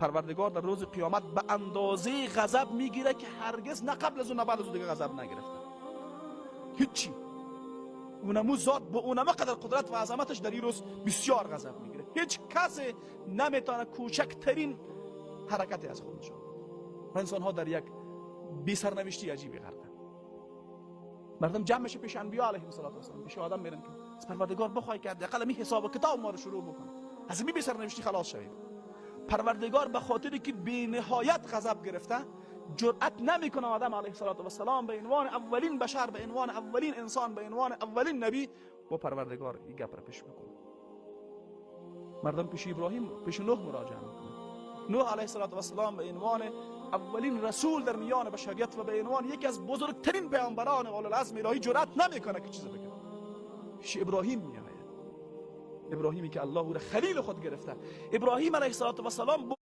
پروردگار در روز قیامت به اندازه غضب میگیره که هرگز نه قبل از اون نه بعد از اون دیگه غضب نگرفته. هیچی. اونمو ذات با اونمو قدر قدرت و عظمتش در این روز بسیار غضب میگیره. هیچ کسی نمیتونه کوچکترین حرکتی از خودش. و انسان ها در یک بی سرنوشتی عجیبی غرقن. مردم جمع میشه پیش انبیا علیهم السلام، پیش آدم میرن که از پروردگار بخوای که حداقل می حساب کتاب ما رو شروع بکنه، از این بی سرنوشتی خلاص شویم. پروردگار به خاطری که بی نهایت غضب گرفته جرأت نمیکنه آدم علیه السلام به عنوان اولین بشر، به عنوان اولین انسان، به عنوان اولین نبی با پروردگار این گپ را پیش بکنه. مردم پیش ابراهیم، پیش نوح مراجعه میکنه. نوح علیه السلام به عنوان اولین رسول در میان بشریت و به عنوان یکی از بزرگترین پیامبران اولو العزم الهی جرأت نمیکنه که چیزی بگه. پیش ابراهیم میآید. ابراهیمی که الله او را خلیل خود گرفته. ابراهیم علیه السلام